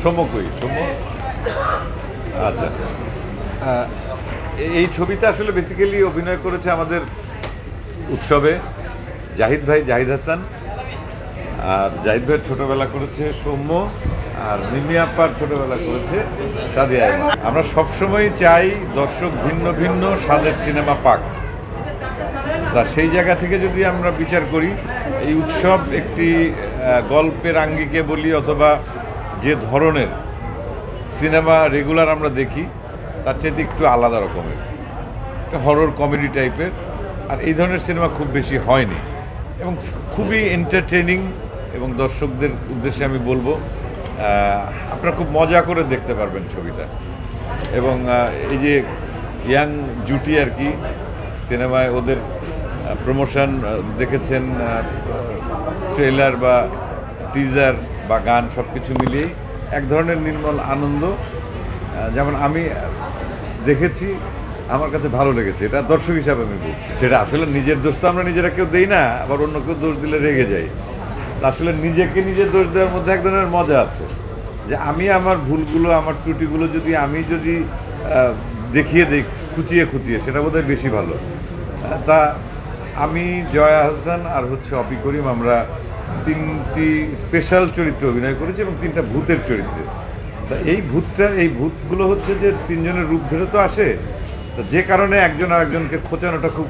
সমকই আচ্ছা, এই ছবিতে আসলে বেসিক্যালি অভিনয় করেছে আমাদের উৎসবে জাহিদ ভাই, জাহিদ হাসান। আর জাহিদ ভাইয়ের ছোটবেলা করেছে সৌম্য, আর মিমি আপার ছোটবেলা করেছে সাদিয়া আইমান। আমরা সবসময় চাই দর্শক ভিন্ন ভিন্ন স্বাদের সিনেমা পাক। তা সেই জায়গা থেকে যদি আমরা বিচার করি, এই উৎসব একটি গল্পের আঙ্গিকে বলি অথবা যে ধরনের সিনেমা রেগুলার আমরা দেখি তার চাইতে একটু আলাদা রকমের, একটা হরর কমেডি টাইপের। আর এই ধরনের সিনেমা খুব বেশি হয়নি এবং খুবই এন্টারটেইনিং। এবং দর্শকদের উদ্দেশ্যে আমি বলবো, আপনারা খুব মজা করে দেখতে পারবেন ছবিটা। এবং এই যে ইয়াং জুটি আর কি, সিনেমায় ওদের প্রমোশন দেখেছেন, ট্রেলার বা টিজার বা গান সব কিছু মিলিয়েই এক ধরনের নির্মল আনন্দ। যেমন আমি দেখেছি, আমার কাছে ভালো লেগেছে, এটা দর্শক হিসাবে আমি বলছি। সেটা আসলে নিজের দোষ তো আমরা নিজেরা কেউ দেই না, আবার অন্য কেউ দোষ দিলে রেগে যাই। আসলে নিজেকে নিজে দোষ দেওয়ার মধ্যে এক ধরনের মজা আছে, যে আমি আমার ভুলগুলো, আমার ত্রুটিগুলো যদি দেখিয়ে দিই খুঁচিয়ে সেটা বোধহয় বেশি ভালো। তা আমি, জয়া হাসান আর অপি করিম, আমরা 3টি স্পেশাল চরিত্রে অভিনয় করেছি এবং 3টা ভূতের চরিত্রে। তা এই ভূতগুলো হচ্ছে যে 3জনের রূপ ধরে তো আসে, তো যে কারণে একজন আরেকজনকে খোঁচানোটা খুব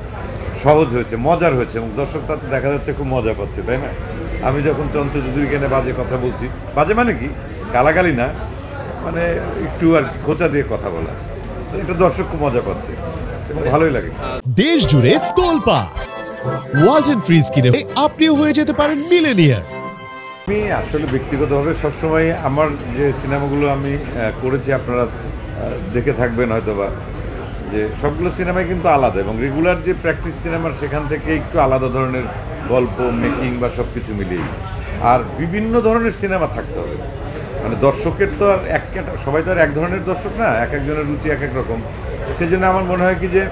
সহজ হয়েছে, মজার হয়েছে এবং দর্শক তাতে দেখা যাচ্ছে খুব মজা পাচ্ছে, তাই না? আমি যখন চন্দ্র চৌধুরীকে এনে বাজে কথা বলছি, বাজে মানে কি, গালাগালি না, মানে একটু আর কি খোঁচা দিয়ে কথা বলা, এটা দর্শক খুব মজা পাচ্ছে এবং ভালোই লাগে। দেশ জুড়ে তোলপাড় ওয়ালটন ফ্রিজ কিনে আপনিও হয়ে যেতে পারেন মিলেনিয়ার। আমি আসলে ব্যক্তিগতভাবে সবসময় আমার যে সিনেমাগুলো আমি করেছি, আপনারা দেখে থাকবেন হয়তোবা, যে সবগুলো সিনেমাই কিন্তু আলাদা এবং রেগুলার যে প্র্যাকটিস সিনেমার সেখান থেকে একটু আলাদা ধরনের গল্প, মেকিং বা সব কিছু মিলিয়ে। আর বিভিন্ন ধরনের সিনেমা থাকতে হবে, মানে দর্শকের তো আর সবাই তো আর এক ধরনের দর্শক না, এক একজনের রুচি এক এক রকম। সেই জন্য আমার মনে হয় কি যে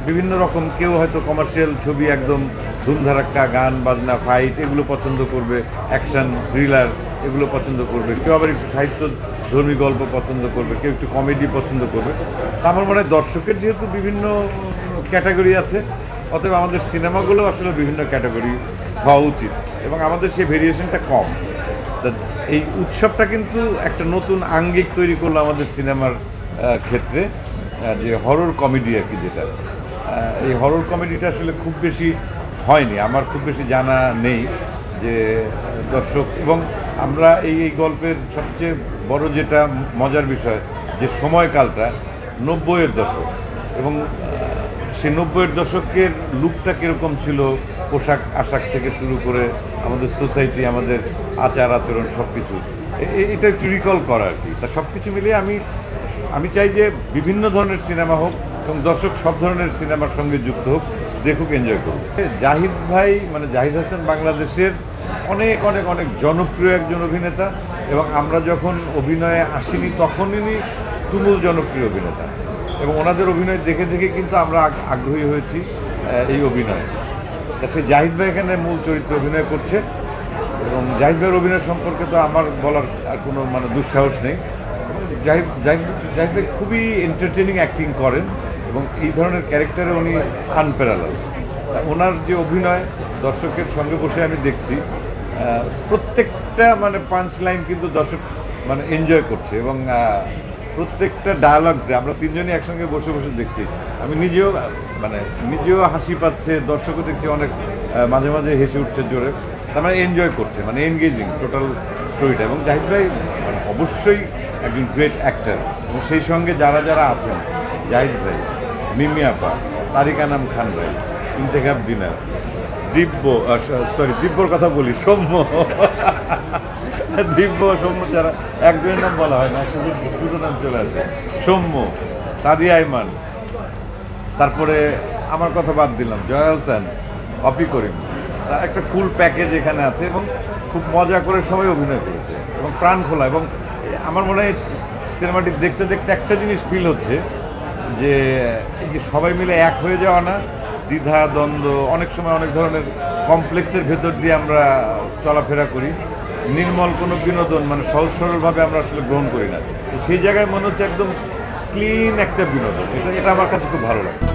বিভিন্ন রকম, কেউ হয়তো কমার্শিয়াল ছবি একদম ধুমধারাক্কা, গান বাজনা, ফাইট এগুলো পছন্দ করবে, অ্যাকশন থ্রিলার এগুলো পছন্দ করবে, কেউ আবার একটু সাহিত্যধর্মী গল্প পছন্দ করবে, কেউ একটু কমেডি পছন্দ করবে। তা আমার মনে হয় দর্শকের যেহেতু বিভিন্ন ক্যাটাগরি আছে, অতএব আমাদের সিনেমাগুলো আসলে বিভিন্ন ক্যাটাগরি হওয়া উচিত এবং আমাদের সেই ভেরিয়েশনটা কম। তা এই উৎসবটা কিন্তু একটা নতুন আঙ্গিক তৈরি করলো আমাদের সিনেমার ক্ষেত্রে, যে হরর কমেডি আর কি, যেটা এই হরর কমেডিটা আসলে খুব বেশি হয়নি, আমার খুব বেশি জানা নেই যে দর্শক। এবং আমরা এই গল্পের সবচেয়ে বড় যেটা মজার বিষয়, যে সময়কালটা 90-এর দশক, এবং সেই 90-এর দশকের লুকটা কীরকম ছিল, পোশাক আশাক থেকে শুরু করে আমাদের সোসাইটি, আমাদের আচার আচরণ সব কিছু, এটা একটু রিকল করা আর কি। তা সব কিছু মিলিয়ে আমি চাই যে বিভিন্ন ধরনের সিনেমা হোক এবং দর্শক সব ধরনের সিনেমার সঙ্গে যুক্ত হোক, দেখুক, এনজয় করুক। জাহিদ ভাই, মানে জাহিদ হাসান বাংলাদেশের অনেক অনেক অনেক জনপ্রিয় একজন অভিনেতা এবং আমরা যখন অভিনয়ে আসিনি তখনই তুমুল জনপ্রিয় অভিনেতা এবং ওনাদের অভিনয় দেখে দেখে কিন্তু আমরা আগ্রহী হয়েছি এই অভিনয়ে। তা সেই জাহিদ ভাই এখানে মূল চরিত্রে অভিনয় করছে এবং জাহিদ ভাইয়ের অভিনয় সম্পর্কে তো আমার বলার আর কোনো মানে দুঃসাহস নেই। জাহিদ ভাই খুবই এন্টারটেনিং অ্যাক্টিং করেন এবং এই ধরনের ক্যারেক্টারে উনি আনপ্যারালাল। ওনার যে অভিনয় দর্শকের সঙ্গে বসে আমি দেখছি, প্রত্যেকটা মানে পাঞ্চ লাইন কিন্তু দর্শক মানে এনজয় করছে এবং প্রত্যেকটা ডায়ালগসে আমরা 3জনই একসঙ্গে বসে বসে দেখছি। আমি নিজেও হাসি পাচ্ছে, দর্শকও দেখছি অনেক মাঝে মাঝে হেসে উঠছে জোরে, তার মানে এনজয় করছে, মানে এনগেজিং টোটাল স্টোরিটা। এবং জাহিদ ভাই মানে অবশ্যই একজন গ্রেট অ্যাক্টর এবং সেই সঙ্গে যারা যারা আছেন, জাহিদ ভাই, মিমি আপা, তারিকা নাম খান ভাই, ইন্তেখাব দিনার, দিব্যর কথা বলি, সৌম্য, দিব্য সৌম্য ছাড়া একজনের নাম বলা হয় না, দুটো নাম চলে আসে, সৌম্য, সাদিয়া আইমান, তারপরে আমার কথা বাদ দিলাম, জয়া হাসান, অপি করিম, একটা ফুল প্যাকেজ এখানে আছে এবং খুব মজা করে সবাই অভিনয় করেছে এবং প্রাণ খোলা। এবং আমার মনে হয় সিনেমাটি দেখতে দেখতে একটা জিনিস ফিল হচ্ছে, যে এই যে সবাই মিলে এক হয়ে যাওয়া না, দ্বিধা দ্বন্দ্ব, অনেক সময় অনেক ধরনের কমপ্লেক্সের ভেতর দিয়ে আমরা চলাফেরা করি, নির্মল কোনো বিনোদন মানে সহজ সরলভাবে আমরা আসলে গ্রহণ করি না। তো সেই জায়গায় মনে হচ্ছে একদম ক্লিন একটা বিনোদন, এটা আমার কাছে খুব ভালো লাগে।